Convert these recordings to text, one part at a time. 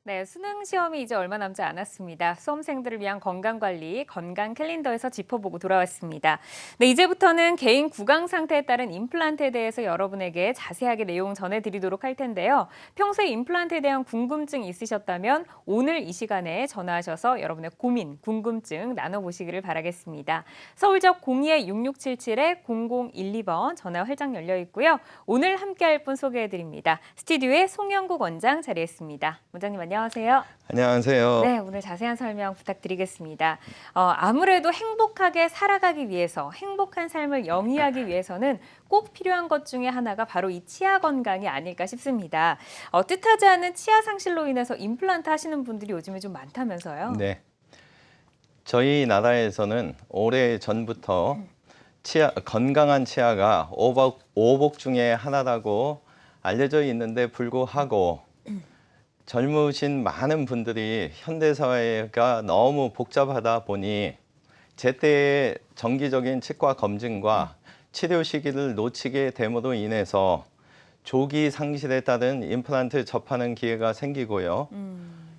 네, 수능 시험이 이제 얼마 남지 않았습니다. 수험생들을 위한 건강관리, 건강 캘린더에서 짚어보고 돌아왔습니다. 네, 이제부터는 개인 구강 상태에 따른 임플란트에 대해서 여러분에게 자세하게 내용 전해드리도록 할 텐데요. 평소에 임플란트에 대한 궁금증이 있으셨다면 오늘 이 시간에 전화하셔서 여러분의 고민, 궁금증 나눠보시기를 바라겠습니다. 서울역 02-6677-0012번 전화 활짝 열려 있고요. 오늘 함께할 분 소개해드립니다. 스튜디오에 송영국 원장 자리했습니다. 원장님 안녕하세요. 안녕하세요. 네, 오늘 자세한 설명 부탁드리겠습니다. 아무래도 행복하게 살아가기 위해서, 행복한 삶을 영위하기 위해서는 꼭 필요한 것 중에 하나가 바로 이 치아 건강이 아닐까 싶습니다. 뜻하지 않은 치아 상실로 인해서 임플란트 하시는 분들이 요즘에 좀 많다면서요? 네, 저희 나라에서는 오래 전부터 건강한 치아가 오복 중에 하나라고 알려져 있는데 불구하고 젊으신 많은 분들이 현대사회가 너무 복잡하다 보니 제때의 정기적인 치과 검진과 치료 시기를 놓치게 됨으로 인해서 조기 상실에 따른 임플란트 접하는 기회가 생기고요.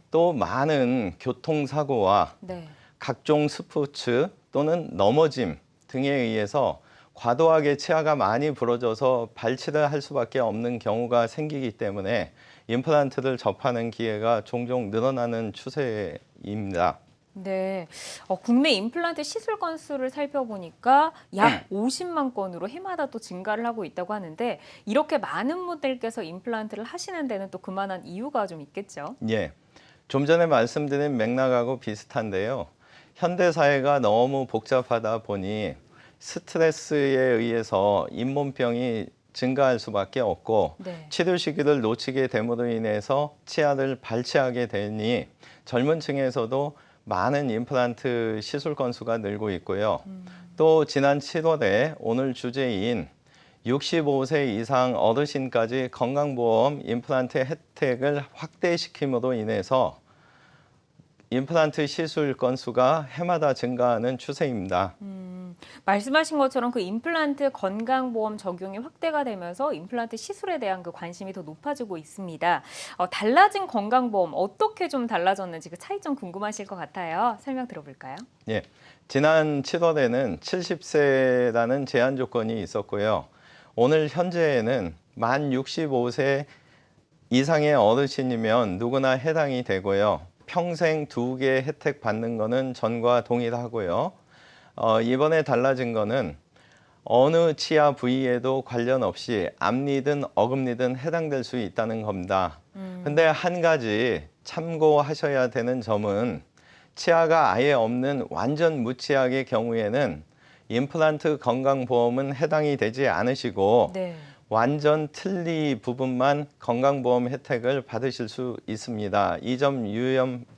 또 많은 교통사고와 네. 각종 스포츠 또는 넘어짐 등에 의해서 과도하게 치아가 많이 부러져서 발치를 할 수밖에 없는 경우가 생기기 때문에 임플란트를 접하는 기회가 종종 늘어나는 추세입니다. 네, 국내 임플란트 시술 건수를 살펴보니까 약 50만 건으로 해마다 또 증가를 하고 있다고 하는데 이렇게 많은 분들께서 임플란트를 하시는 데는 또 그만한 이유가 좀 있겠죠? 예, 좀 전에 말씀드린 맥락하고 비슷한데요. 현대 사회가 너무 복잡하다 보니 스트레스에 의해서 잇몸병이 증가할 수밖에 없고 네. 치료 시기를 놓치게 됨으로 인해서 치아를 발치하게 되니 젊은 층에서도 많은 임플란트 시술 건수가 늘고 있고요. 또 지난 7월에 오늘 주제인 65세 이상 어르신까지 건강보험 임플란트 혜택을 확대시킴으로 인해서 임플란트 시술 건수가 해마다 증가하는 추세입니다. 말씀하신 것처럼 그 임플란트 건강보험 적용이 확대가 되면서 임플란트 시술에 대한 그 관심이 더 높아지고 있습니다. 달라진 건강보험 어떻게 좀 달라졌는지 그 차이점 궁금하실 것 같아요. 설명 들어볼까요? 예, 지난 7월에는 70세라는 제한 조건이 있었고요. 오늘 현재에는 만 65세 이상의 어르신이면 누구나 해당이 되고요. 평생 2개 혜택 받는 거는 전과 동일하고요. 이번에 달라진 거는 어느 치아 부위에도 관련 없이 앞니든 어금니든 해당될 수 있다는 겁니다. 근데 한 가지 참고하셔야 되는 점은 치아가 아예 없는 완전 무치아의 경우에는 임플란트 건강보험은 해당이 되지 않으시고 네. 완전 틀니 부분만 건강보험 혜택을 받으실 수 있습니다. 이 점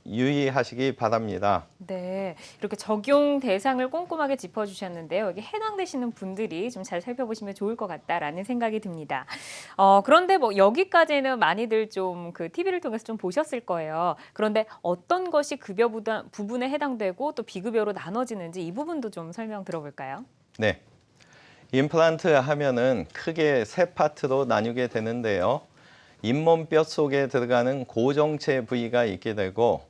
유의하시기 바랍니다. 네, 이렇게 적용 대상을 꼼꼼하게 짚어주셨는데요. 여기 해당되시는 분들이 좀 잘 살펴보시면 좋을 것 같다라는 생각이 듭니다. 그런데 뭐 여기까지는 많이들 좀 그 TV를 통해서 좀 보셨을 거예요. 그런데 어떤 것이 급여 부분에 해당되고 또 비급여로 나눠지는지 이 부분도 좀 설명 들어볼까요? 네. 임플란트 하면은 크게 세 파트로 나뉘게 되는데요. 잇몸뼈 속에 들어가는 고정체 부위가 있게 되고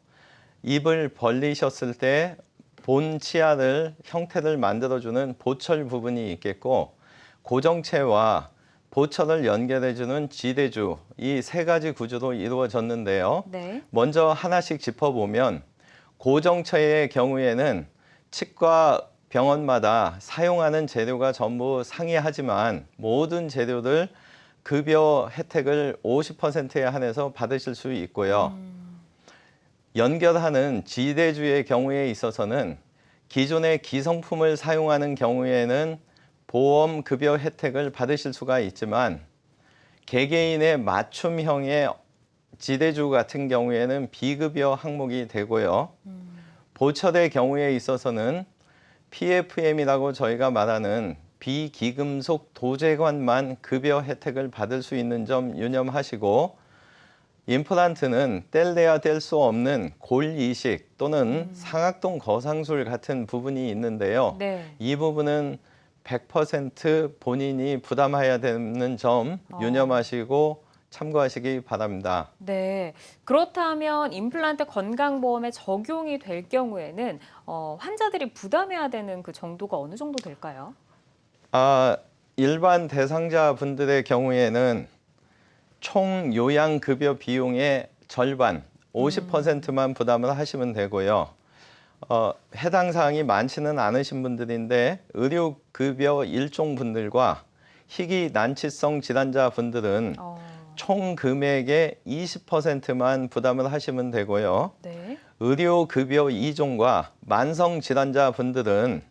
입을 벌리셨을 때 본 치아를 형태를 만들어주는 보철 부분이 있겠고 고정체와 보철을 연결해주는 지대주 이 세 가지 구조로 이루어졌는데요. 네. 먼저 하나씩 짚어보면 고정체의 경우에는 치과 병원마다 사용하는 재료가 전부 상이하지만 모든 재료들 급여 혜택을 50%에 한해서 받으실 수 있고요. 연결하는 지대주의 경우에 있어서는 기존의 기성품을 사용하는 경우에는 보험 급여 혜택을 받으실 수가 있지만 개개인의 맞춤형의 지대주 같은 경우에는 비급여 항목이 되고요. 보철의 경우에 있어서는 PFM이라고 저희가 말하는 비기금속 도제관만 급여 혜택을 받을 수 있는 점 유념하시고 임플란트는 뗄래야 뗄 수 없는 골 이식 또는 상악동 거상술 같은 부분이 있는데요. 네. 이 부분은 100% 본인이 부담해야 되는 점 유념하시고 참고하시기 바랍니다. 네. 그렇다면 임플란트 건강보험에 적용이 될 경우에는 환자들이 부담해야 되는 그 정도가 어느 정도 될까요? 일반 대상자 분들의 경우에는 총 요양급여 비용의 절반, 50%만 부담을 하시면 되고요. 해당 사항이 많지는 않으신 분들인데 의료급여 일종 분들과 희귀 난치성 질환자 분들은 총 금액의 20%만 부담을 하시면 되고요. 네. 의료급여 2종과 만성 질환자 분들은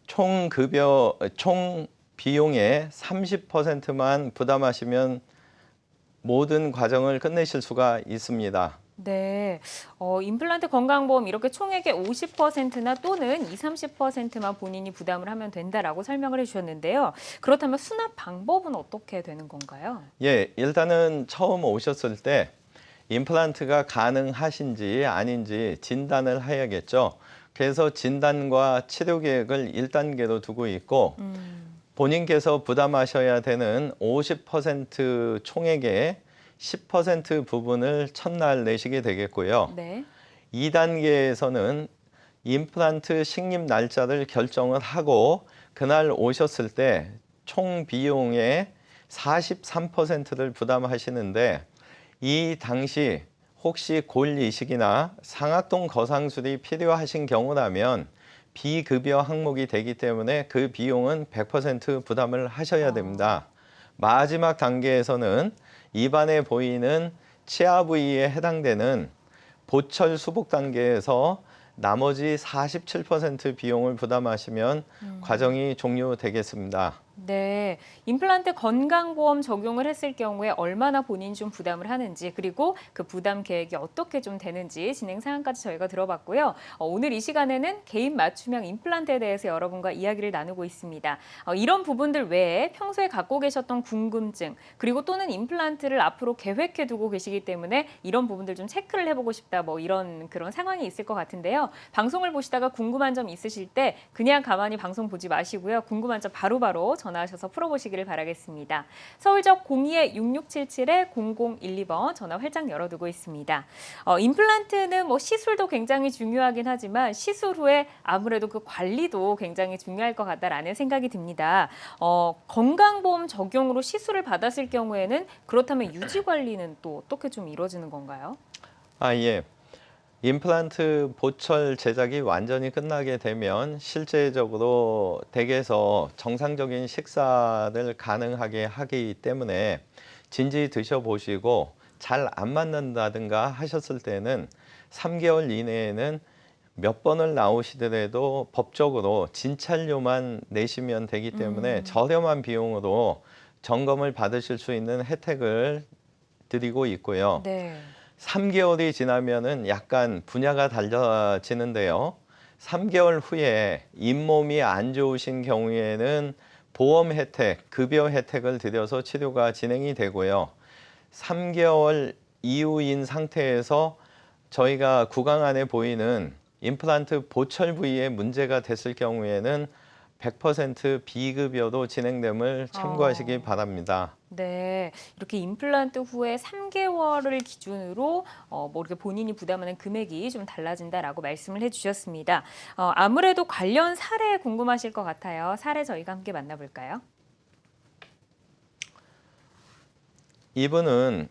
총 비용의 30%만 부담하시면 모든 과정을 끝내실 수가 있습니다. 네. 임플란트 건강보험 이렇게 총액의 50%나 또는 20, 30%만 본인이 부담을 하면 된다라고 설명을 해주셨는데요. 그렇다면 수납 방법은 어떻게 되는 건가요? 예, 일단은 처음 오셨을 때 임플란트가 가능하신지 아닌지 진단을 해야겠죠. 그래서 진단과 치료 계획을 1단계로 두고 있고 본인께서 부담하셔야 되는 50% 총액의 10% 부분을 첫날 내시게 되겠고요. 네. 2단계에서는 임플란트 식립 날짜를 결정을 하고 그날 오셨을 때 총 비용의 43%를 부담하시는데 이 당시 혹시 골 이식이나 상악동 거상술이 필요하신 경우라면 비급여 항목이 되기 때문에 그 비용은 100% 부담을 하셔야 됩니다. 마지막 단계에서는 입안에 보이는 치아 부위에 해당되는 보철 수복 단계에서 나머지 47% 비용을 부담하시면 과정이 종료되겠습니다. 네, 임플란트 건강보험 적용을 했을 경우에 얼마나 본인이 좀 부담을 하는지 그리고 그 부담 계획이 어떻게 좀 되는지 진행 사항까지 저희가 들어봤고요. 오늘 이 시간에는 개인 맞춤형 임플란트에 대해서 여러분과 이야기를 나누고 있습니다. 이런 부분들 외에 평소에 갖고 계셨던 궁금증 그리고 또는 임플란트를 앞으로 계획해 두고 계시기 때문에 이런 부분들 좀 체크를 해보고 싶다 뭐 이런 그런 상황이 있을 것 같은데요. 방송을 보시다가 궁금한 점 있으실 때 그냥 가만히 방송 보지 마시고요. 궁금한 점 바로바로 전화하셔서 풀어보시기를 바라겠습니다. 서울적 02-6677-0012번 전화 활짝 열어두고 있습니다. 임플란트는 뭐 시술도 굉장히 중요하긴 하지만 시술 후에 아무래도 그 관리도 굉장히 중요할 것 같다라는 생각이 듭니다. 건강보험 적용으로 시술을 받았을 경우에는 그렇다면 유지 관리는 또 어떻게 좀 이루어지는 건가요? 예. 임플란트 보철 제작이 완전히 끝나게 되면 실제적으로 댁에서 정상적인 식사를 가능하게 하기 때문에 진지 드셔보시고 잘 안 맞는다든가 하셨을 때는 3개월 이내에는 몇 번을 나오시더라도 법적으로 진찰료만 내시면 되기 때문에 저렴한 비용으로 점검을 받으실 수 있는 혜택을 드리고 있고요. 네. 3개월이 지나면은 약간 분야가 달라지는데요. 3개월 후에 잇몸이 안 좋으신 경우에는 보험 혜택, 급여 혜택을 드려서 치료가 진행이 되고요. 3개월 이후인 상태에서 저희가 구강 안에 보이는 임플란트 보철 부위에 문제가 됐을 경우에는 100% 비급여로 진행됨을 참고하시기 바랍니다. 네, 이렇게 임플란트 후에 3개월을 기준으로 뭐 이렇게 본인이 부담하는 금액이 좀 달라진다라고 말씀을 해주셨습니다. 아무래도 관련 사례 궁금하실 것 같아요. 사례 저희가 함께 만나볼까요? 이분은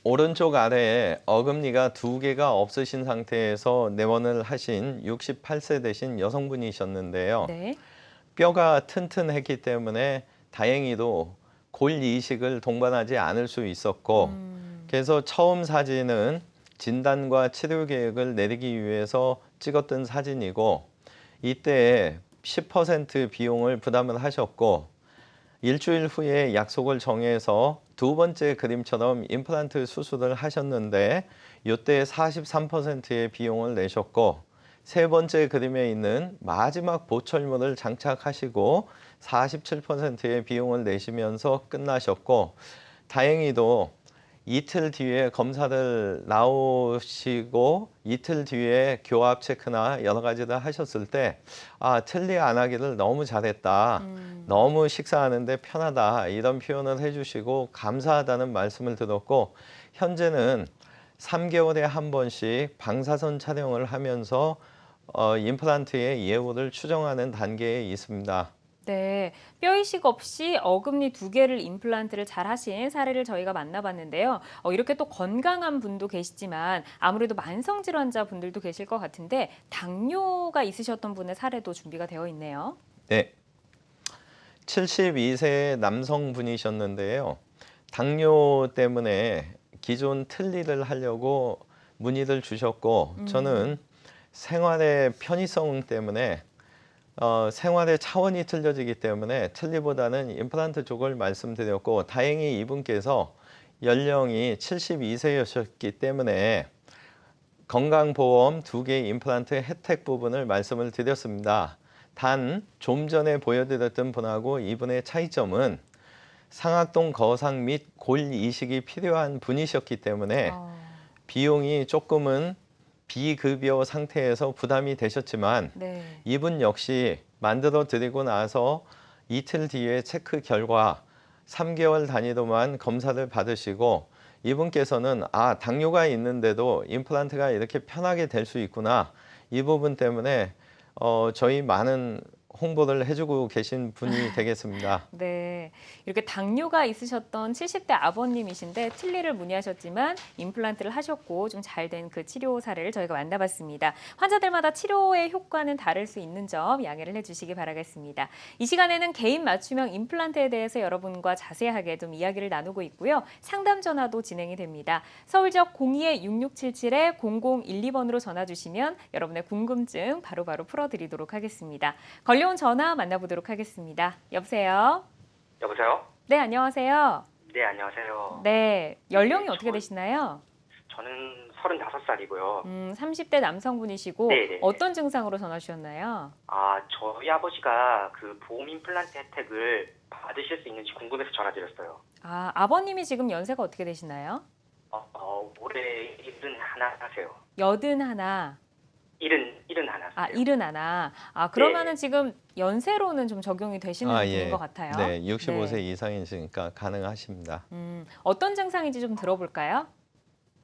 오른쪽 아래에 어금니가 2개가 없으신 상태에서 내원을 하신 68세 되신 여성분이셨는데요. 네. 뼈가 튼튼했기 때문에 다행히도 골 이식을 동반하지 않을 수 있었고 그래서 처음 사진은 진단과 치료 계획을 내리기 위해서 찍었던 사진이고 이때 10% 비용을 부담을 하셨고 일주일 후에 약속을 정해서 2번째 그림처럼 임플란트 수술을 하셨는데 이때 43%의 비용을 내셨고 3번째 그림에 있는 마지막 보철물을 장착하시고 47%의 비용을 내시면서 끝나셨고 다행히도 이틀 뒤에 검사를 나오시고 이틀 뒤에 교합 체크나 여러 가지를 하셨을 때 틀니 안 하기를 너무 잘했다. 너무 식사하는데 편하다. 이런 표현을 해주시고 감사하다는 말씀을 들었고 현재는 3개월에 한 번씩 방사선 촬영을 하면서 임플란트의 예후를 추정하는 단계에 있습니다. 네, 뼈 이식 없이 어금니 2개를 임플란트를 잘 하신 사례를 저희가 만나봤는데요. 이렇게 또 건강한 분도 계시지만 아무래도 만성 질환자 분들도 계실 것 같은데 당뇨가 있으셨던 분의 사례도 준비가 되어 있네요. 네, 72세 남성분이셨는데요. 당뇨 때문에 기존 틀니를 하려고 문의를 주셨고 저는 생활의 편의성 때문에 생활의 차원이 틀려지기 때문에 틀니보다는 임플란트 쪽을 말씀드렸고 다행히 이분께서 연령이 72세였기 때문에 건강보험 2개 임플란트 혜택 부분을 말씀을 드렸습니다. 단 좀 전에 보여드렸던 분하고 이분의 차이점은 상악동 거상 및 골 이식이 필요한 분이셨기 때문에 비용이 조금은 비급여 상태에서 부담이 되셨지만 네. 이분 역시 만들어 드리고 나서 이틀 뒤에 체크 결과 3개월 단위로만 검사를 받으시고 이분께서는 당뇨가 있는데도 임플란트가 이렇게 편하게 될 수 있구나. 이 부분 때문에 저희 많은 홍보를 해주고 계신 분이 되겠습니다. 네, 이렇게 당뇨가 있으셨던 70대 아버님이신데 틀니를 문의하셨지만 임플란트를 하셨고 좀 잘 된 그 치료 사례를 저희가 만나봤습니다. 환자들마다 치료의 효과는 다를 수 있는 점 양해를 해주시기 바라겠습니다. 이 시간에는 개인 맞춤형 임플란트에 대해서 여러분과 자세하게 좀 이야기를 나누고 있고요. 상담 전화도 진행이 됩니다. 서울지역 02-6677-0012번으로 전화 주시면 여러분의 궁금증 바로바로 풀어드리도록 하겠습니다. 걸려온 전화 만나보도록 하겠습니다. 여보세요? 여보세요? 네, 안녕하세요. 네, 안녕하세요. 네, 연령이 네, 어떻게 되시나요? 저는 35살이고요. 30대 남성분이시고 네네. 어떤 증상으로 전화 주셨나요? 저희 아버지가 그 보험 임플란트 혜택을 받으실 수 있는지 궁금해서 전화드렸어요. 아버님이 지금 연세가 어떻게 되시나요? 올해 71하세요. 81. 71하세요. 71. 그러면은 네. 지금 연세로는 좀 적용이 되시는 분인 것 같아요. 네, 65세 네. 이상이시니까 가능하십니다. 어떤 증상인지 좀 들어볼까요?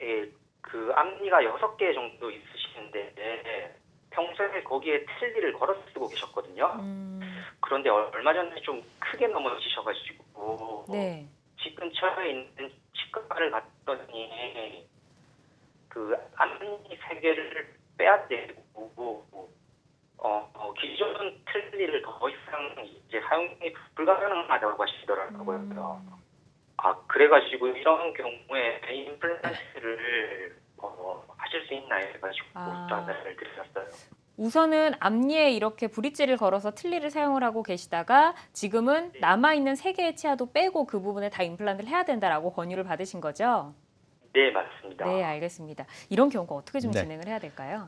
예, 그 앞니가 6개 정도 있으시는데 평소에 거기에 틀니를 걸어 쓰고 계셨거든요. 그런데 얼마 전에 좀 크게 넘어지셔가지고 네. 집 근처에 있는 치과를 갔더니 그 앞니 3개를 빼야 되고 기존 틀니를 더 이상 이제 사용이 불가능하다고 하시더라고요. 그래가지고 이런 경우에 임플란트를 하실 수 있나요? 해가지고 전화를 드렸어요. 우선은 앞니에 이렇게 브릿지를 걸어서 틀니를 사용을 하고 계시다가 지금은 네. 남아있는 3개의 치아도 빼고 그 부분에 다 임플란트를 해야 된다라고 권유를 받으신 거죠? 네, 맞습니다. 네, 알겠습니다. 이런 경우가 어떻게 좀 네. 진행을 해야 될까요?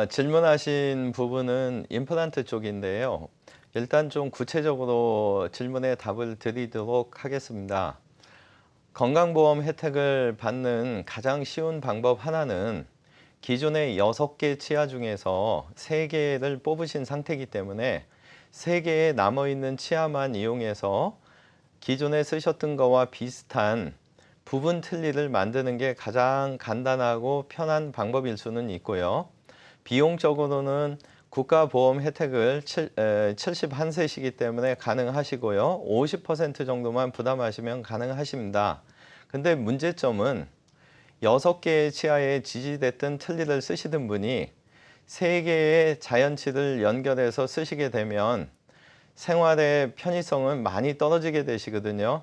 질문하신 부분은 임플란트 쪽인데요. 일단 좀 구체적으로 질문에 답을 드리도록 하겠습니다. 건강보험 혜택을 받는 가장 쉬운 방법 하나는 기존의 6개 치아 중에서 3개를 뽑으신 상태이기 때문에 3개의 남아있는 치아만 이용해서 기존에 쓰셨던 거와 비슷한 부분 틀니를 만드는 게 가장 간단하고 편한 방법일 수는 있고요. 비용적으로는 국가보험 혜택을 71세시기 때문에 가능하시고요. 50% 정도만 부담하시면 가능하십니다. 근데 문제점은 6개의 치아에 지지됐던 틀니를 쓰시던 분이 3개의 자연치를 연결해서 쓰시게 되면 생활의 편의성은 많이 떨어지게 되시거든요.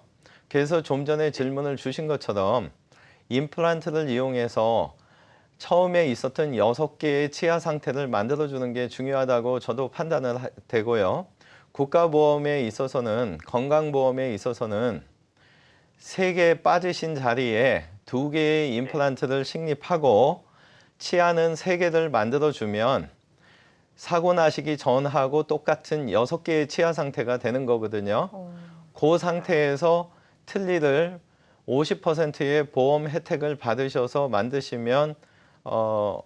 그래서 좀 전에 질문을 주신 것처럼 임플란트를 이용해서 처음에 있었던 6개의 치아 상태를 만들어주는 게 중요하다고 저도 판단을 되고요. 국가보험에 있어서는, 건강보험에 있어서는 3개 빠지신 자리에 2개의 임플란트를 식립하고 치아는 3개를 만들어주면 사고 나시기 전하고 똑같은 6개의 치아 상태가 되는 거거든요. 그 상태에서 틀니를 50%의 보험 혜택을 받으셔서 만드시면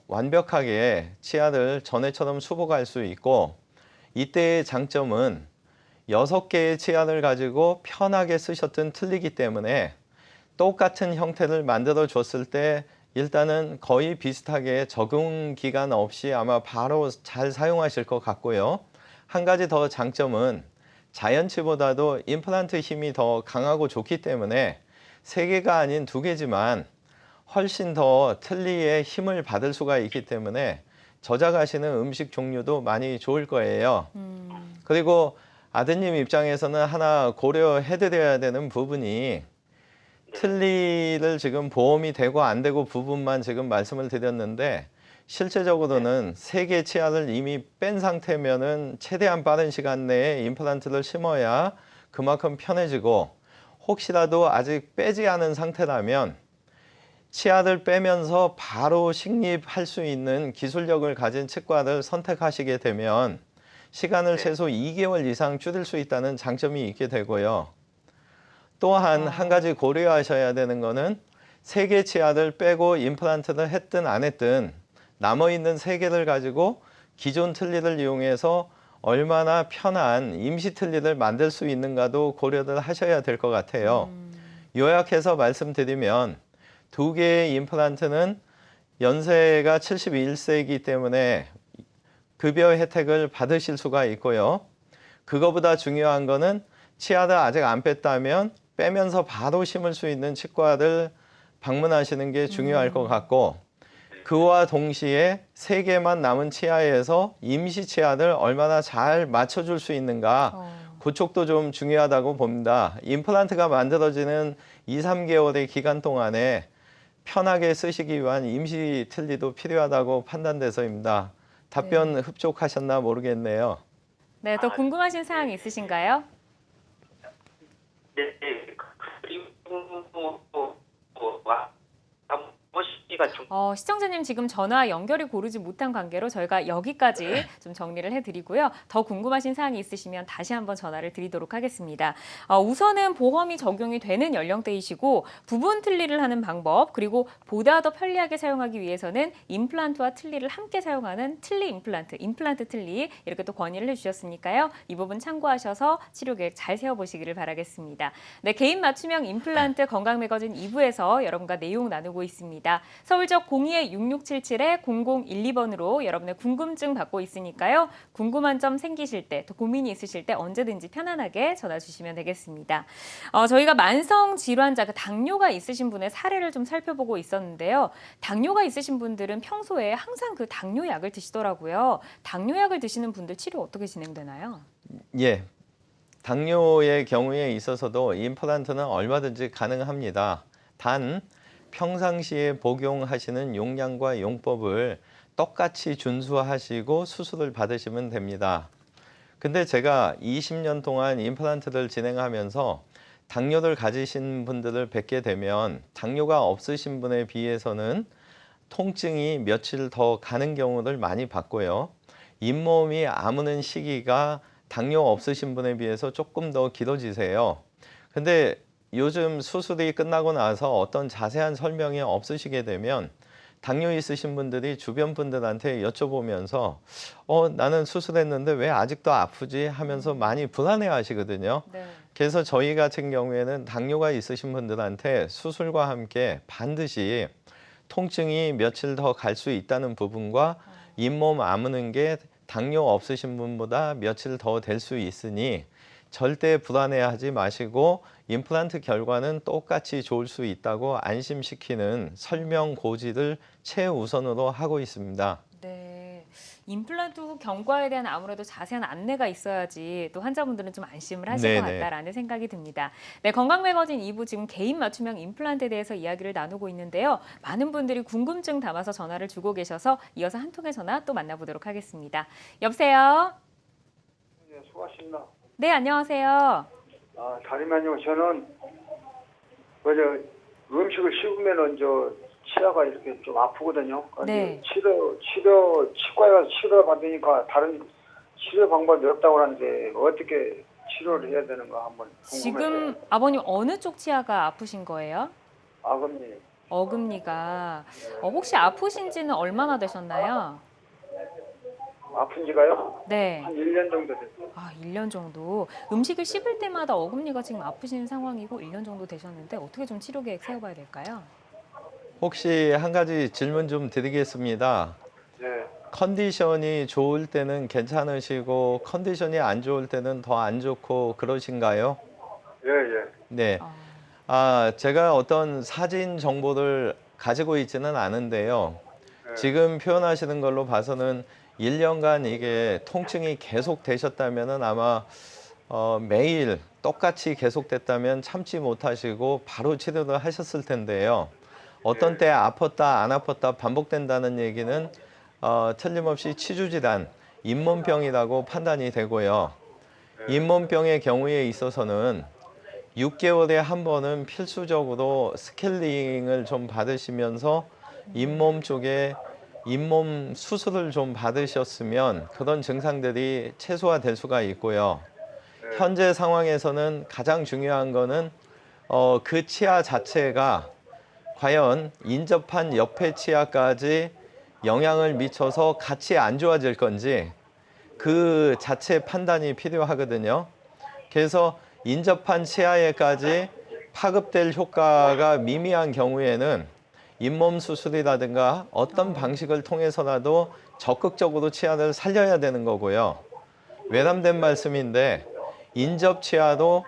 완벽하게 치아를 전에처럼 수복할 수 있고, 이때의 장점은 6개의 치아를 가지고 편하게 쓰셨든 틀리기 때문에 똑같은 형태를 만들어 줬을 때 일단은 거의 비슷하게 적응 기간 없이 아마 바로 잘 사용하실 것 같고요. 한 가지 더 장점은 자연치보다도 임플란트 힘이 더 강하고 좋기 때문에 3개가 아닌 2개지만 훨씬 더 틀니에 힘을 받을 수가 있기 때문에 저작하시는 음식 종류도 많이 좋을 거예요. 그리고 아드님 입장에서는 하나 고려해드려야 되는 부분이, 틀니를 지금 보험이 되고 안 되고 부분만 지금 말씀을 드렸는데, 실제적으로는 3개 치아를 이미 뺀 상태면은 최대한 빠른 시간 내에 임플란트를 심어야 그만큼 편해지고, 혹시라도 아직 빼지 않은 상태라면 치아를 빼면서 바로 식립할 수 있는 기술력을 가진 치과를 선택하시게 되면 시간을 최소 2개월 이상 줄일 수 있다는 장점이 있게 되고요. 또한 한 가지 고려하셔야 되는 거는 3개 치아를 빼고 임플란트를 했든 안 했든 남아있는 3개를 가지고 기존 틀니를 이용해서 얼마나 편한 임시 틀니를 만들 수 있는가도 고려를 하셔야 될 것 같아요. 요약해서 말씀드리면 2개의 임플란트는 연세가 71세이기 때문에 급여 혜택을 받으실 수가 있고요. 그거보다 중요한 거는 치아를 아직 안 뺐다면 빼면서 바로 심을 수 있는 치과를 방문하시는 게 중요할 것 같고, 그와 동시에 3개만 남은 치아에서 임시 치아를 얼마나 잘 맞춰줄 수 있는가, 그쪽도 좀 중요하다고 봅니다. 임플란트가 만들어지는 2, 3개월의 기간 동안에 편하게 쓰시기 위한 임시 틀니도 필요하다고 판단돼서입니다. 답변 흡족하셨나 모르겠네요. 네, 더 궁금하신 사항 있으신가요? 네. 그리고 아버지가 좀 시청자님 지금 전화 연결이 고르지 못한 관계로 저희가 여기까지 좀 정리를 해드리고요. 더 궁금하신 사항이 있으시면 다시 한번 전화를 드리도록 하겠습니다. 우선은 보험이 적용이 되는 연령대이시고 부분 틀니를 하는 방법, 그리고 보다 더 편리하게 사용하기 위해서는 임플란트와 틀니를 함께 사용하는 틀니 임플란트, 임플란트 틀니 이렇게 또 건의를 해주셨으니까요. 이 부분 참고하셔서 치료 계획 잘 세워보시기를 바라겠습니다. 네, 개인 맞춤형 임플란트 건강 매거진 2부에서 여러분과 내용 나누고 있습니다. 서울적 02-6677-0012번으로 여러분의 궁금증 받고 있으니까요. 궁금한 점 생기실 때, 또 고민이 있으실 때 언제든지 편안하게 전화 주시면 되겠습니다. 저희가 만성 질환자, 당뇨가 있으신 분의 사례를 좀 살펴보고 있었는데요. 당뇨가 있으신 분들은 평소에 항상 그 당뇨약을 드시더라고요. 당뇨약을 드시는 분들 치료 어떻게 진행되나요? 예, 당뇨의 경우에 있어서도 임플란트는 얼마든지 가능합니다. 단 평상시에 복용하시는 용량과 용법을 똑같이 준수하시고 수술을 받으시면 됩니다. 근데 제가 20년 동안 임플란트를 진행하면서 당뇨를 가지신 분들을 뵙게 되면 당뇨가 없으신 분에 비해서는 통증이 며칠 더 가는 경우를 많이 봤고요. 잇몸이 아무는 시기가 당뇨 없으신 분에 비해서 조금 더 길어지세요. 근데 요즘 수술이 끝나고 나서 어떤 자세한 설명이 없으시게 되면 당뇨 있으신 분들이 주변 분들한테 여쭤보면서 나는 수술했는데 왜 아직도 아프지 하면서 많이 불안해 하시거든요. 네. 그래서 저희 같은 경우에는 당뇨가 있으신 분들한테 수술과 함께 반드시 통증이 며칠 더 갈 수 있다는 부분과 잇몸 아무는 게 당뇨 없으신 분보다 며칠 더 될 수 있으니 절대 불안해하지 마시고 임플란트 결과는 똑같이 좋을 수 있다고 안심시키는 설명 고지를 최우선으로 하고 있습니다. 네, 임플란트 후 경과에 대한 아무래도 자세한 안내가 있어야지 또 환자분들은 좀 안심을 하실 것 네네. 같다라는 생각이 듭니다. 네, 건강 매거진 2부 지금 개인 맞춤형 임플란트에 대해서 이야기를 나누고 있는데요. 많은 분들이 궁금증 담아서 전화를 주고 계셔서 이어서 한 통의 전화 또 만나보도록 하겠습니다. 여보세요? 네, 수고하십니다. 네, 안녕하세요. 다름이 저는 음식을 씹으면은 치아가 이렇게 좀 아프거든요. 네. 치과에 가서 치료 받으니까 다른 치료 방법이 없다고 하는데 어떻게 치료를 해야 되는가 한번 지금 궁금해서요. 아버님 어느 쪽 치아가 아프신 거예요? 아금니 어금니가. 혹시 아프신 지는 얼마나 되셨나요? 아픈 지가요? 네. 한 1년 정도 됐어요. 1년 정도. 음식을 씹을 때마다 어금니가 지금 아프신 상황이고 1년 정도 되셨는데 어떻게 좀 치료 계획 세워봐야 될까요? 혹시 한 가지 질문 좀 드리겠습니다. 네. 컨디션이 좋을 때는 괜찮으시고 컨디션이 안 좋을 때는 더 안 좋고 그러신가요? 예, 예. 네. 제가 어떤 사진 정보를 가지고 있지는 않은데요. 네. 지금 표현하시는 걸로 봐서는 1년간 이게 통증이 계속 되셨다면은 아마 매일 똑같이 계속됐다면 참지 못하시고 바로 치료를 하셨을 텐데요. 어떤 때 아팠다 안 아팠다 반복된다는 얘기는 틀림없이 치주질환, 잇몸병이라고 판단이 되고요. 잇몸병의 경우에 있어서는 6개월에 한 번은 필수적으로 스케일링을 좀 받으시면서 잇몸 쪽에 잇몸 수술을 좀 받으셨으면 그런 증상들이 최소화될 수가 있고요. 현재 상황에서는 가장 중요한 거는 그 치아 자체가 과연 인접한 옆에 치아까지 영향을 미쳐서 같이 안 좋아질 건지 그 자체 판단이 필요하거든요. 그래서 인접한 치아에까지 파급될 효과가 미미한 경우에는 잇몸 수술이라든가 어떤 방식을 통해서라도 적극적으로 치아를 살려야 되는 거고요. 외람된 말씀인데 인접 치아도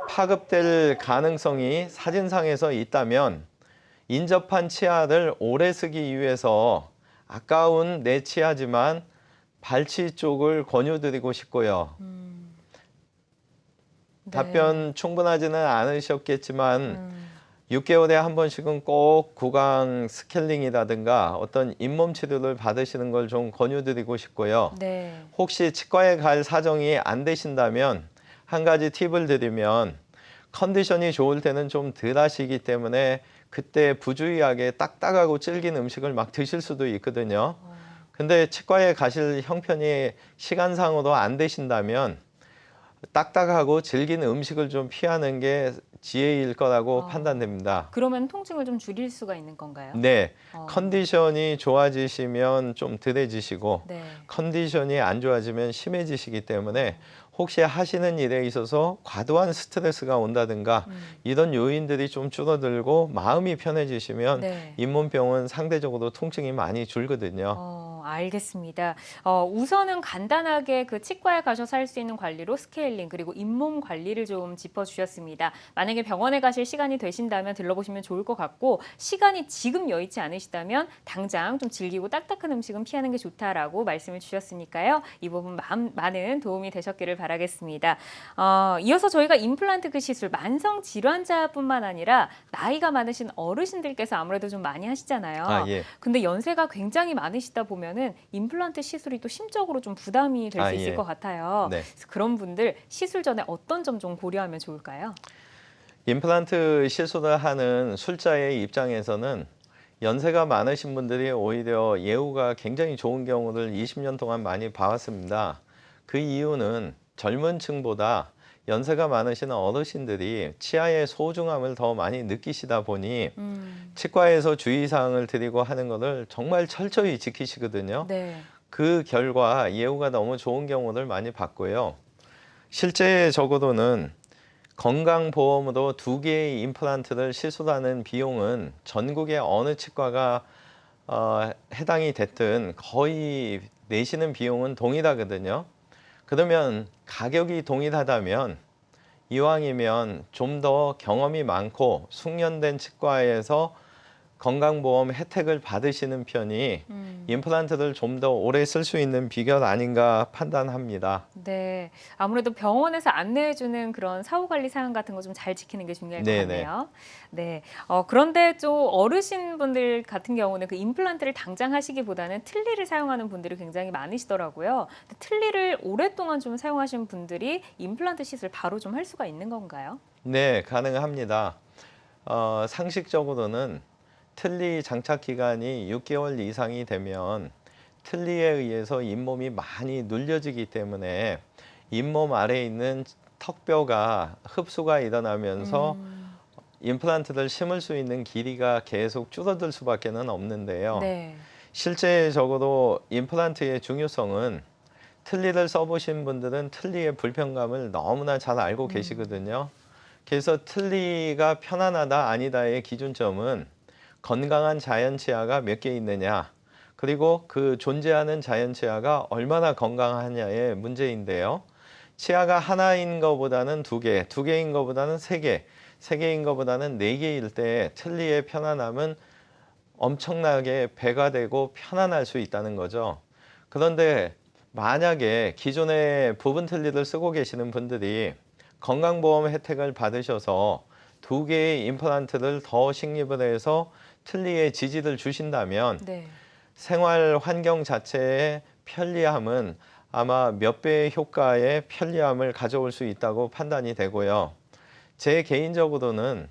파급될 가능성이 사진상에서 있다면 인접한 치아를 오래 쓰기 위해서 아까운 내 치아지만 발치 쪽을 권유드리고 싶고요. 네. 답변 충분하지는 않으셨겠지만 6개월에 한 번씩은 꼭 구강 스케일링이라든가 어떤 잇몸 치료를 받으시는 걸 좀 권유드리고 싶고요. 네. 혹시 치과에 갈 사정이 안 되신다면 한 가지 팁을 드리면 컨디션이 좋을 때는 좀 덜 하시기 때문에 그때 부주의하게 딱딱하고 질긴 음식을 막 드실 수도 있거든요. 근데 치과에 가실 형편이 시간상으로 안 되신다면 딱딱하고 질긴 음식을 좀 피하는 게 지혜일 거라고 판단됩니다. 그러면 통증을 좀 줄일 수가 있는 건가요? 네, 컨디션이 좋아지시면 좀 덜해지시고 네. 컨디션이 안 좋아지면 심해지시기 때문에 혹시 하시는 일에 있어서 과도한 스트레스가 온다든가 이런 요인들이 좀 줄어들고 마음이 편해지시면 네. 잇몸병은 상대적으로 통증이 많이 줄거든요. 알겠습니다. 우선은 간단하게 그 치과에 가셔서 할 수 있는 관리로 스케일링 그리고 잇몸 관리를 좀 짚어주셨습니다. 만약에 병원에 가실 시간이 되신다면 들러보시면 좋을 것 같고 시간이 지금 여의치 않으시다면 당장 좀 질기고 딱딱한 음식은 피하는 게 좋다라고 말씀을 주셨으니까요. 이 부분 많은 도움이 되셨기를 바라겠습니다. 이어서 저희가 임플란트 그 시술 만성 질환자뿐만 아니라 나이가 많으신 어르신들께서 아무래도 좀 많이 하시잖아요. 예. 근데 연세가 굉장히 많으시다 보면은 임플란트 시술이 또 심적으로 좀 부담이 될 수 있을 예. 것 같아요. 네. 그래서 그런 분들 시술 전에 어떤 점 좀 고려하면 좋을까요? 임플란트 시술을 하는 술자의 입장에서는 연세가 많으신 분들이 오히려 예후가 굉장히 좋은 경우를 20년 동안 많이 봐왔습니다. 그 이유는 젊은 층보다 연세가 많으신 어르신들이 치아의 소중함을 더 많이 느끼시다 보니 치과에서 주의사항을 드리고 하는 것을 정말 철저히 지키시거든요. 네. 그 결과 예후가 너무 좋은 경우를 많이 봤고요. 실제적으로는 건강보험으로 2개의 임플란트를 시술하는 비용은 전국의 어느 치과가 해당이 됐든 거의 내시는 비용은 동일하거든요. 그러면 가격이 동일하다면 이왕이면 좀 더 경험이 많고 숙련된 치과에서 건강보험 혜택을 받으시는 편이 임플란트를 좀 더 오래 쓸 수 있는 비결 아닌가 판단합니다. 네. 아무래도 병원에서 안내해주는 그런 사후관리 사항 같은 거 좀 잘 지키는 게 중요할 것 네네. 같네요. 네. 그런데 좀 어르신분들 같은 경우는 그 임플란트를 당장 하시기보다는 틀니를 사용하는 분들이 굉장히 많으시더라고요. 틀니를 오랫동안 좀 사용하시는 분들이 임플란트 시술 바로 좀 할 수가 있는 건가요? 네, 가능합니다. 상식적으로는 틀니 장착 기간이 6개월 이상이 되면 틀니에 의해서 잇몸이 많이 눌려지기 때문에 잇몸 아래에 있는 턱뼈가 흡수가 일어나면서 임플란트를 심을 수 있는 길이가 계속 줄어들 수밖에는 없는데요. 네. 실제적으로 임플란트의 중요성은 틀니를 써보신 분들은 틀니의 불편감을 너무나 잘 알고 계시거든요. 그래서 틀니가 편안하다 아니다의 기준점은 건강한 자연 치아가 몇 개 있느냐, 그리고 그 존재하는 자연 치아가 얼마나 건강하냐의 문제인데요. 치아가 하나인 것보다는 두 개, 두 개인 것보다는 세 개, 세 개인 것보다는 네 개일 때 틀니의 편안함은 엄청나게 배가 되고 편안할 수 있다는 거죠. 그런데 만약에 기존에 부분 틀니를 쓰고 계시는 분들이 건강보험 혜택을 받으셔서 두 개의 임플란트를 더 식립을 해서 틀니에 지지를 주신다면 네. 생활 환경 자체의 편리함은 아마 몇 배의 효과의 편리함을 가져올 수 있다고 판단이 되고요. 제 개인적으로는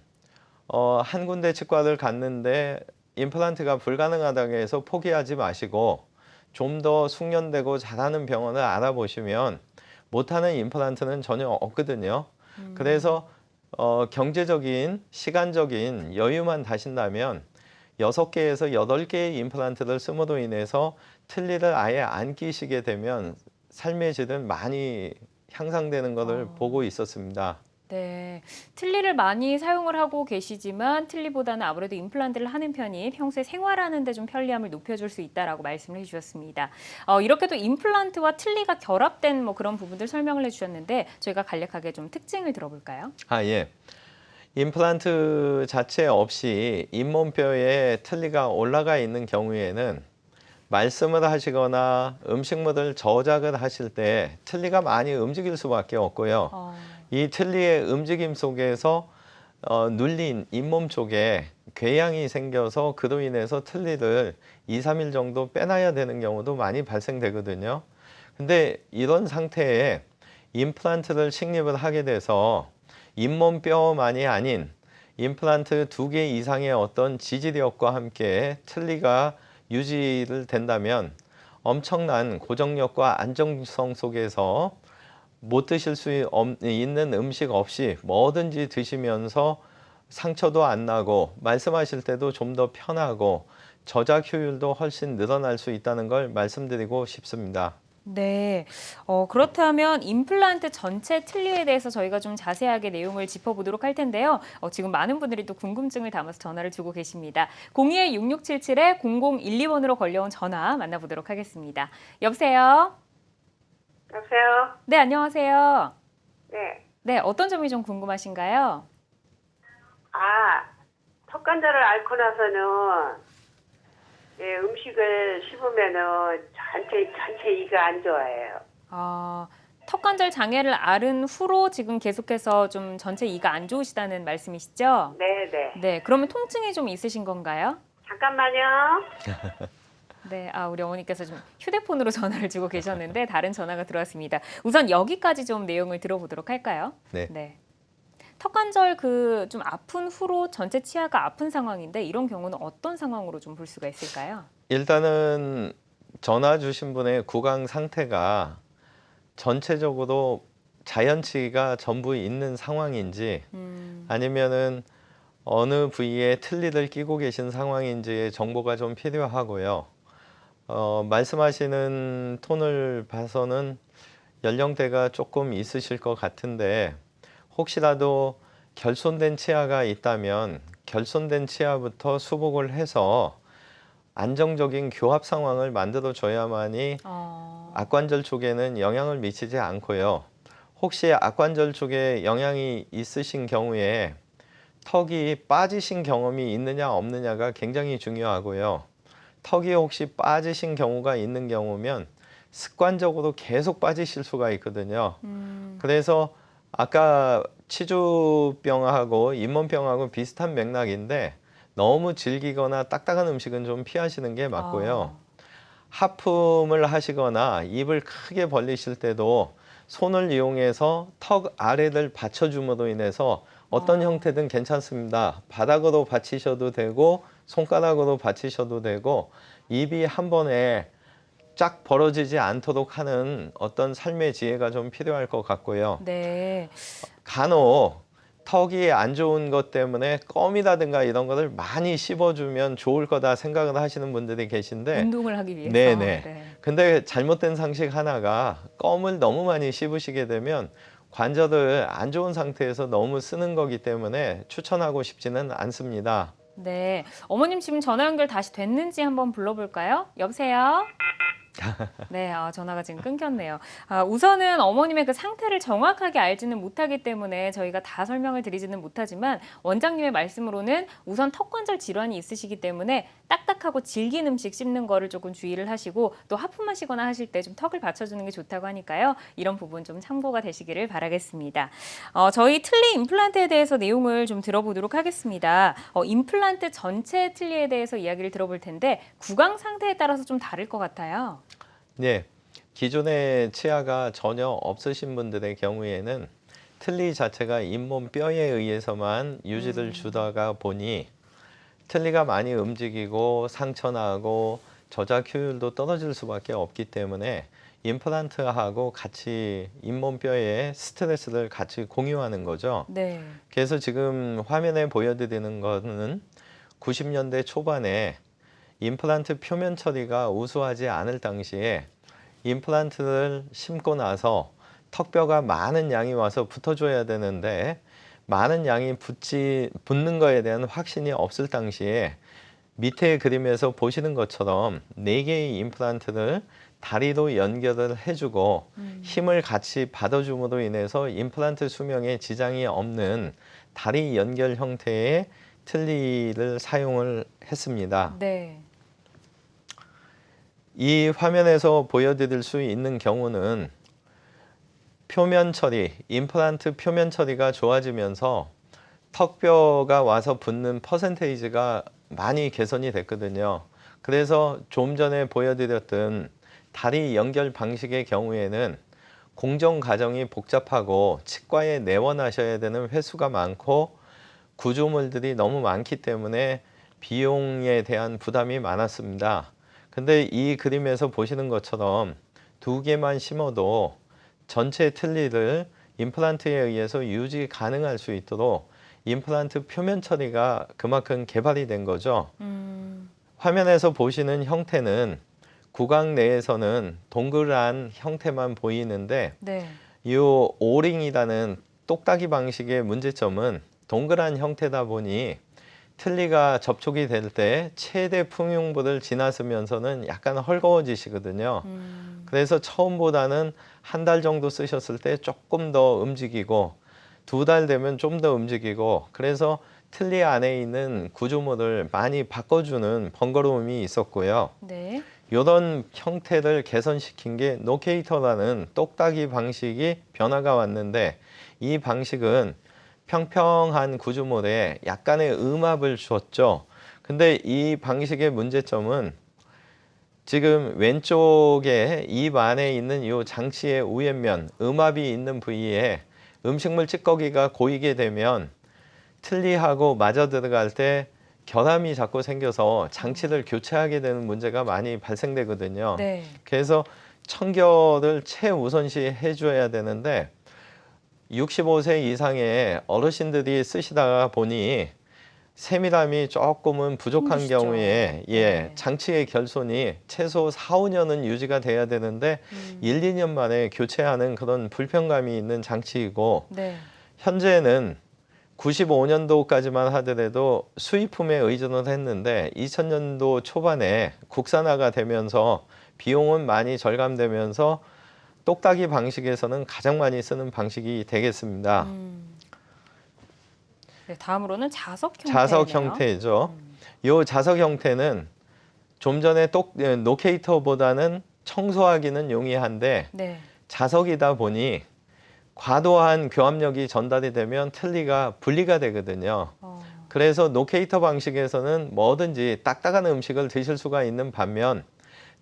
한 군데 치과를 갔는데 임플란트가 불가능하다고 해서 포기하지 마시고 좀 더 숙련되고 잘하는 병원을 알아보시면 못하는 임플란트는 전혀 없거든요. 그래서 경제적인, 시간적인 여유만 다신다면 6개에서 8개의 임플란트를 씀으로 인해서 틀니를 아예 안 끼시게 되면 삶의 질은 많이 향상되는 것을 보고 있었습니다. 네, 틀니를 많이 사용을 하고 계시지만 틀니보다는 아무래도 임플란트를 하는 편이 평소에 생활하는 데 좀 편리함을 높여줄 수 있다라고 말씀을 해주셨습니다. 이렇게 또 임플란트와 틀니가 결합된 뭐 그런 부분들 설명을 해주셨는데 저희가 간략하게 좀 특징을 들어볼까요? 예. 임플란트 자체 없이 잇몸뼈에 틀니가 올라가 있는 경우에는 말씀을 하시거나 음식물을 저작을 하실 때 틀니가 많이 움직일 수밖에 없고요. 이 틀니의 움직임 속에서 눌린 잇몸 쪽에 궤양이 생겨서 그로 인해서 틀니를 2, 3일 정도 빼놔야 되는 경우도 많이 발생되거든요. 근데 이런 상태에 임플란트를 식립을 하게 돼서 잇몸뼈만이 아닌 임플란트 2개 이상의 어떤 지지력과 함께 틀니가 유지를 된다면 엄청난 고정력과 안정성 속에서 못 드실 수 있는 음식 없이 뭐든지 드시면서 상처도 안 나고 말씀하실 때도 좀 더 편하고 저작 효율도 훨씬 늘어날 수 있다는 걸 말씀드리고 싶습니다. 네, 그렇다면 임플란트 전체 틀니에 대해서 저희가 좀 자세하게 내용을 짚어보도록 할 텐데요. 지금 많은 분들이 또 궁금증을 담아서 전화를 주고 계십니다. 02-6677-0012번으로 걸려온 전화 만나보도록 하겠습니다. 여보세요? 여보세요? 네, 안녕하세요. 네. 네, 어떤 점이 좀 궁금하신가요? 턱관절을 앓고 나서는 음식을 씹으면은 전체 이가 안 좋아해요. 턱관절 장애를 앓은 후로 지금 계속해서 좀 전체 이가 안 좋으시다는 말씀이시죠? 네네. 네, 그러면 통증이 좀 있으신 건가요? 잠깐만요. 네, 우리 어머니께서 좀 휴대폰으로 전화를 주고 계셨는데 다른 전화가 들어왔습니다. 우선 여기까지 좀 내용을 들어보도록 할까요? 네. 턱관절 좀 아픈 후로 전체 치아가 아픈 상황인데 이런 경우는 어떤 상황으로 좀 볼 수가 있을까요? 일단은 전화 주신 분의 구강 상태가 전체적으로 자연치가 전부 있는 상황인지 아니면은 어느 부위에 틀니를 끼고 계신 상황인지의 정보가 좀 필요하고요. 말씀하시는 톤을 봐서는 연령대가 조금 있으실 것 같은데 혹시라도 결손된 치아가 있다면 결손된 치아부터 수복을 해서 안정적인 교합 상황을 만들어 줘야만이 악관절 쪽에는 영향을 미치지 않고요. 혹시 악관절 쪽에 영향이 있으신 경우에 턱이 빠지신 경험이 있느냐 없느냐가 굉장히 중요하고요. 턱이 혹시 빠지신 경우가 있는 경우면 습관적으로 계속 빠지실 수가 있거든요. 그래서 아까 치주병하고 잇몸병하고 비슷한 맥락인데 너무 질기거나 딱딱한 음식은 좀 피하시는 게 맞고요. 하품을 하시거나 입을 크게 벌리실 때도 손을 이용해서 턱 아래를 받쳐줌으로 인해서 어떤 형태든 괜찮습니다. 바닥으로 받치셔도 되고 손가락으로 받치셔도 되고 입이 한 번에 쫙 벌어지지 않도록 하는 어떤 삶의 지혜가 좀 필요할 것 같고요. 네. 간혹 턱이 안 좋은 것 때문에 껌이라든가 이런 것을 많이 씹어주면 좋을 거다 생각을 하시는 분들이 계신데 운동을 하기 위해서. 네네. 네. 근데 잘못된 상식 하나가 껌을 너무 많이 씹으시게 되면 관절을 안 좋은 상태에서 너무 쓰는 거기 때문에 추천하고 싶지는 않습니다. 네. 어머님 지금 전화 연결 다시 됐는지 한번 불러볼까요? 여보세요? 네, 전화가 지금 끊겼네요. 우선은 어머님의 그 상태를 정확하게 알지는 못하기 때문에 저희가 다 설명을 드리지는 못하지만 원장님의 말씀으로는 우선 턱관절 질환이 있으시기 때문에 딱딱하고 질긴 음식 씹는 거를 조금 주의를 하시고 또 하품하시거나 하실 때 좀 턱을 받쳐주는 게 좋다고 하니까요. 이런 부분 좀 참고가 되시기를 바라겠습니다. 저희 틀니 임플란트에 대해서 내용을 좀 들어보도록 하겠습니다. 임플란트 전체 틀니에 대해서 이야기를 들어볼 텐데 구강 상태에 따라서 좀 다를 것 같아요. 네, 기존의 치아가 전혀 없으신 분들의 경우에는 틀니 자체가 잇몸 뼈에 의해서만 유지를 주다가 보니 틀니가 많이 움직이고 상처나고 저작 효율도 떨어질 수밖에 없기 때문에 임플란트하고 같이 잇몸 뼈에 스트레스를 같이 공유하는 거죠. 네. 그래서 지금 화면에 보여드리는 거는 90년대 초반에 임플란트 표면 처리가 우수하지 않을 당시에 임플란트를 심고 나서 턱뼈가 많은 양이 와서 붙어줘야 되는데 많은 양이 붙는 거에 대한 확신이 없을 당시에 밑에 그림에서 보시는 것처럼 4개의 임플란트를 다리로 연결을 해주고 힘을 같이 받아줌으로 인해서 임플란트 수명에 지장이 없는 다리 연결 형태의 틀니를 사용을 했습니다. 네. 이 화면에서 보여드릴 수 있는 경우는 표면 처리, 임플란트 표면 처리가 좋아지면서 턱뼈가 와서 붙는 퍼센테이지가 많이 개선이 됐거든요. 그래서 좀 전에 보여드렸던 다리 연결 방식의 경우에는 공정 과정이 복잡하고 치과에 내원하셔야 되는 횟수가 많고 구조물들이 너무 많기 때문에 비용에 대한 부담이 많았습니다. 근데 이 그림에서 보시는 것처럼 2개만 심어도 전체 틀니를 임플란트에 의해서 유지 가능할 수 있도록 임플란트 표면 처리가 그만큼 개발이 된 거죠. 화면에서 보시는 형태는 구강 내에서는 동그란 형태만 보이는데 네. 이 오링이라는 똑딱이 방식의 문제점은 동그란 형태다 보니 틀니가 접촉이 될 때 최대 풍용부를 지나서면서는 약간 헐거워지시거든요. 그래서 처음보다는 한 달 정도 쓰셨을 때 조금 더 움직이고 2달 되면 좀 더 움직이고 그래서 틀니 안에 있는 구조물을 많이 바꿔주는 번거로움이 있었고요. 네. 이런 형태를 개선시킨 게 노케이터라는 똑딱이 방식이 변화가 왔는데 이 방식은 평평한 구조물에 약간의 음압을 주었죠. 근데 이 방식의 문제점은 지금 왼쪽에 입 안에 있는 이 장치의 우연면, 음압이 있는 부위에 음식물 찌꺼기가 고이게 되면 틀니하고 맞아 들어갈 때 결함이 자꾸 생겨서 장치를 교체하게 되는 문제가 많이 발생되거든요. 네. 그래서 청결을 최우선시 해줘야 되는데 65세 이상의 어르신들이 쓰시다가 보니 세밀함이 조금은 부족한 힘드시죠. 경우에 네. 장치의 결손이 최소 4, 5년은 유지가 돼야 되는데 1, 2년 만에 교체하는 그런 불편감이 있는 장치이고 네. 현재는 95년도까지만 하더라도 수입품에 의존을 했는데 2000년도 초반에 국산화가 되면서 비용은 많이 절감되면서 똑딱이 방식에서는 가장 많이 쓰는 방식이 되겠습니다. 네, 다음으로는 자석 형태네요. 자석 형태죠. 이 자석 형태는 좀 전에 노케이터보다는 청소하기는 용이한데 네. 자석이다 보니 과도한 교합력이 전달이 되면 틀니가 분리가 되거든요. 그래서 노케이터 방식에서는 뭐든지 딱딱한 음식을 드실 수가 있는 반면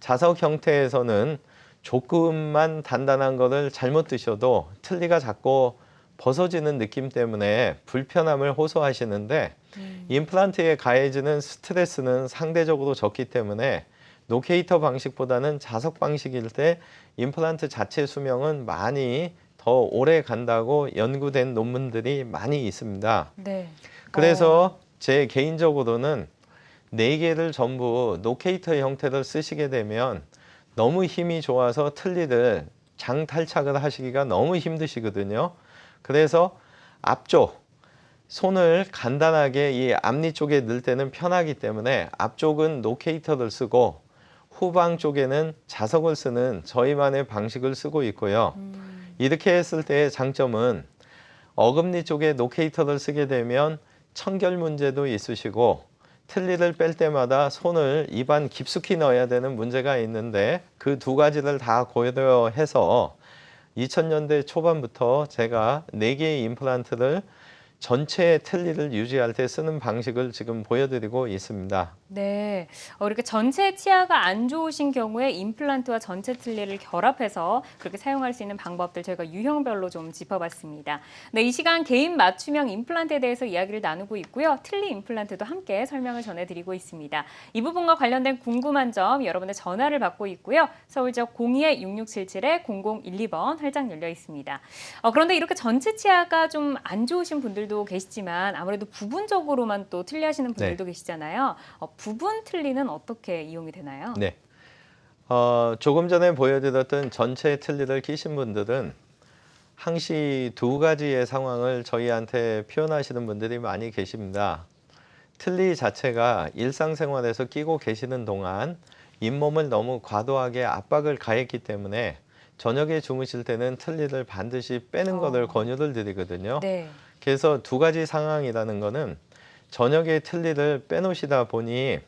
자석 형태에서는 조금만 단단한 거를 잘못 드셔도 틀니가 자꾸 벗어지는 느낌 때문에 불편함을 호소하시는데 임플란트에 가해지는 스트레스는 상대적으로 적기 때문에 노케이터 방식보다는 자석 방식일 때 임플란트 자체 수명은 많이 더 오래 간다고 연구된 논문들이 많이 있습니다. 네. 그래서 제 개인적으로는 4개를 전부 노케이터 형태를 쓰시게 되면 너무 힘이 좋아서 틀니를 장탈착을 하시기가 너무 힘드시거든요. 그래서 앞쪽 손을 간단하게 이 앞니 쪽에 넣을 때는 편하기 때문에 앞쪽은 노케이터를 쓰고 후방 쪽에는 자석을 쓰는 저희만의 방식을 쓰고 있고요. 이렇게 했을 때의 장점은 어금니 쪽에 노케이터를 쓰게 되면 청결 문제도 있으시고 틀니를 뺄 때마다 손을 입안 깊숙이 넣어야 되는 문제가 있는데 그 2가지를 다 고려해서 2000년대 초반부터 제가 4개의 임플란트를 전체 틀니를 유지할 때 쓰는 방식을 지금 보여드리고 있습니다. 네, 이렇게 전체 치아가 안 좋으신 경우에 임플란트와 전체 틀니를 결합해서 그렇게 사용할 수 있는 방법들 저희가 유형별로 좀 짚어봤습니다. 네, 이 시간 개인 맞춤형 임플란트에 대해서 이야기를 나누고 있고요. 틀니 임플란트도 함께 설명을 전해드리고 있습니다. 이 부분과 관련된 궁금한 점 여러분의 전화를 받고 있고요. 서울 지역 02-6677-0012번 활짝 열려 있습니다. 그런데 이렇게 전체 치아가 좀 안 좋으신 분들도 계시지만 아무래도 부분적으로만 또 틀니 하시는 분들도 계시잖아요. 부분 틀니는 어떻게 이용이 되나요? 네. 조금 전에 보여드렸던 전체 틀니를 끼신 분들은 항시 2가지의 상황을 저희한테 표현하시는 분들이 많이 계십니다. 틀니 자체가 일상생활에서 끼고 계시는 동안 잇몸을 너무 과도하게 압박을 가했기 때문에 저녁에 주무실 때는 틀니를 반드시 빼는 것을 권유를 드리거든요. 네. 그래서 2가지 상황이라는 거는 저녁에 틀니를 빼놓으시다 보니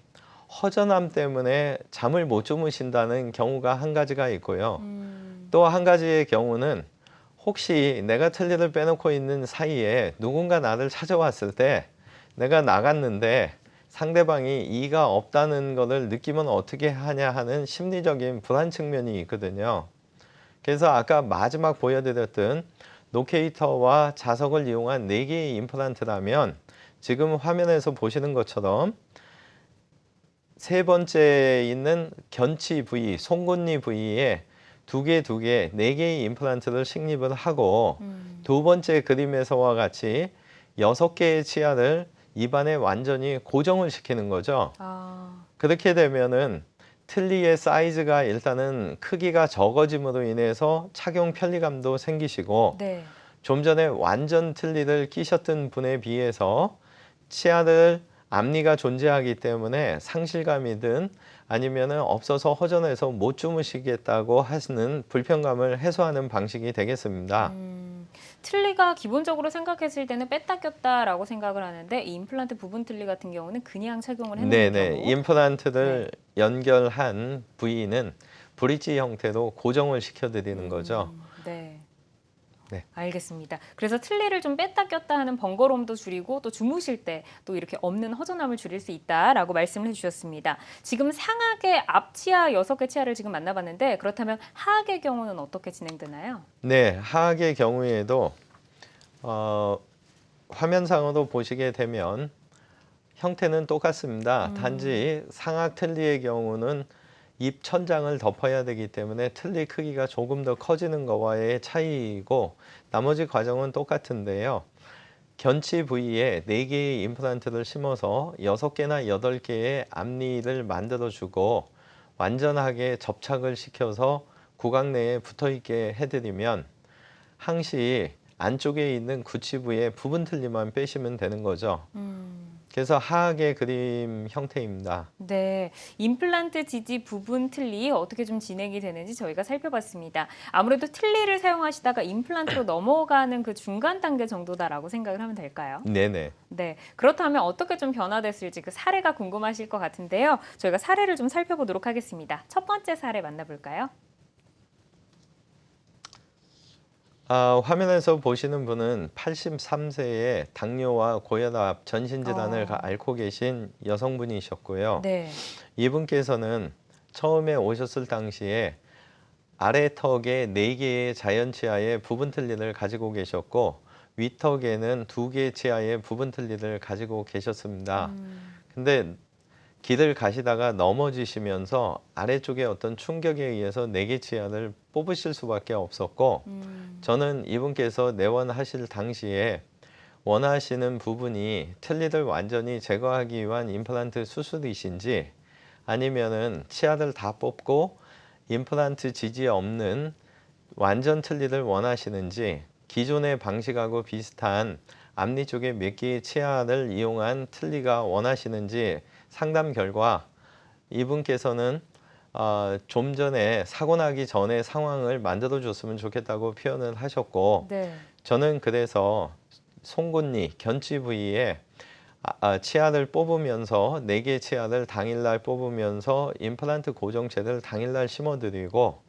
허전함 때문에 잠을 못 주무신다는 경우가 한 가지가 있고요. 또 한 가지의 경우는 혹시 내가 틀니를 빼놓고 있는 사이에 누군가 나를 찾아왔을 때 내가 나갔는데 상대방이 이가 없다는 것을 느끼면 어떻게 하냐 하는 심리적인 불안 측면이 있거든요. 그래서 아까 마지막 보여드렸던 노케이터와 자석을 이용한 4개의 임플란트라면 지금 화면에서 보시는 것처럼 3번째 있는 견치 부위, 송곳니 부위에 2개, 4개의 임플란트를 식립을 하고 2번째 그림에서와 같이 6개의 치아를 입안에 완전히 고정을 시키는 거죠. 그렇게 되면은 틀니의 사이즈가 일단은 크기가 적어짐으로 인해서 착용 편리감도 생기시고 네. 좀 전에 완전 틀니를 끼셨던 분에 비해서 치아를 앞니가 존재하기 때문에 상실감이든 아니면은 없어서 허전해서 못 주무시겠다고 하시는 불편감을 해소하는 방식이 되겠습니다. 틀니가 기본적으로 생각했을 때는 뺐다 꼈다라고 생각을 하는데 이 임플란트 부분 틀니 같은 경우는 그냥 착용을 해놓는 네네. 경우. 임플란트를 연결한 부위는 브릿지 형태로 고정을 시켜드리는 거죠. 네. 네. 알겠습니다. 그래서 틀니를 좀 뺐다 꼈다 하는 번거로움도 줄이고 또 주무실 때 또 이렇게 없는 허전함을 줄일 수 있다라고 말씀을 해주셨습니다. 지금 상악의 앞치아 6개 치아를 지금 만나봤는데 그렇다면 하악의 경우는 어떻게 진행되나요? 네, 하악의 경우에도 화면상으로 보시게 되면 형태는 똑같습니다. 단지 상악 틀니의 경우는 입 천장을 덮어야 되기 때문에 틀니 크기가 조금 더 커지는 것과의 차이이고 나머지 과정은 똑같은데요. 견치 부위에 4개의 임플란트를 심어서 6개나 8개의 앞니를 만들어주고 완전하게 접착을 시켜서 구강 내에 붙어있게 해드리면 항시 안쪽에 있는 구치부의 부분 틀니만 빼시면 되는 거죠. 그래서 하악의 그림 형태입니다. 네, 임플란트 지지 부분 틀니 어떻게 좀 진행이 되는지 저희가 살펴봤습니다. 아무래도 틀니를 사용하시다가 임플란트로 넘어가는 그 중간 단계 정도다라고 생각을 하면 될까요? 네네. 네, 그렇다면 어떻게 좀 변화됐을지 그 사례가 궁금하실 것 같은데요. 저희가 사례를 좀 살펴보도록 하겠습니다. 첫 번째 사례 만나볼까요? 화면에서 보시는 분은 83세의 당뇨와 고혈압, 전신질환을 앓고 계신 여성분이셨고요. 네. 이분께서는 처음에 오셨을 당시에 아래턱에 4개의 자연치아의 부분 틀니를 가지고 계셨고 윗턱에는 2개의 치아의 부분 틀니를 가지고 계셨습니다. 근데 길을 가시다가 넘어지시면서 아래쪽에 어떤 충격에 의해서 4개 치아를 뽑으실 수밖에 없었고 저는 이분께서 내원하실 당시에 원하시는 부분이 틀니를 완전히 제거하기 위한 임플란트 수술이신지 아니면은 치아를 다 뽑고 임플란트 지지 없는 완전 틀니를 원하시는지 기존의 방식하고 비슷한 앞니 쪽에 몇 개의 치아를 이용한 틀니가 원하시는지 상담 결과 이분께서는 좀 전에 사고 나기 전에 상황을 만들어 줬으면 좋겠다고 표현을 하셨고 네. 저는 그래서 송곳니, 견치 부위에 치아를 뽑으면서 4개의 치아를 당일날 뽑으면서 임플란트 고정체를 당일날 심어드리고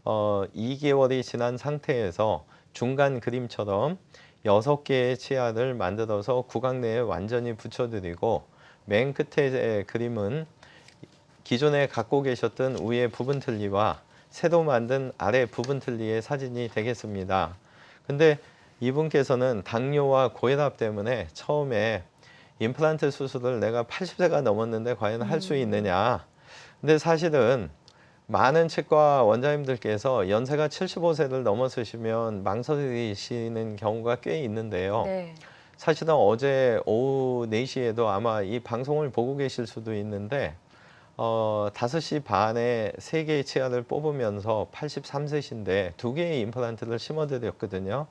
2개월이 지난 상태에서 중간 그림처럼 6개의 치아를 만들어서 구강 내에 완전히 붙여드리고 맨 끝의 그림은 기존에 갖고 계셨던 위의 부분 틀니와 새로 만든 아래 부분 틀니의 사진이 되겠습니다. 근데 이분께서는 당뇨와 고혈압 때문에 처음에 임플란트 수술을 내가 80세가 넘었는데 과연 할 수 있느냐. 근데 사실은 많은 치과 원장님들께서 연세가 75세를 넘었으시면 망설이시는 경우가 꽤 있는데요. 네. 사실은 어제 오후 4시에도 아마 이 방송을 보고 계실 수도 있는데 5시 반에 3개의 치아를 뽑으면서 83세신데 2개의 임플란트를 심어드렸거든요.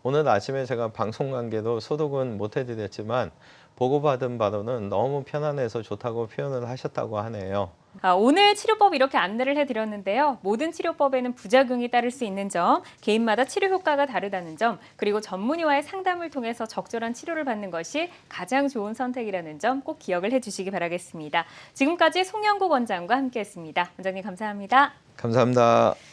오늘 아침에 제가 방송 관계로 소독은 못 해드렸지만 보고받은 바로는 너무 편안해서 좋다고 표현을 하셨다고 하네요. 오늘 치료법 이렇게 안내를 해드렸는데요. 모든 치료법에는 부작용이 따를 수 있는 점, 개인마다 치료 효과가 다르다는 점, 그리고 전문의와의 상담을 통해서 적절한 치료를 받는 것이 가장 좋은 선택이라는 점 꼭 기억을 해주시기 바라겠습니다. 지금까지 송영국 원장과 함께했습니다. 원장님 감사합니다. 감사합니다.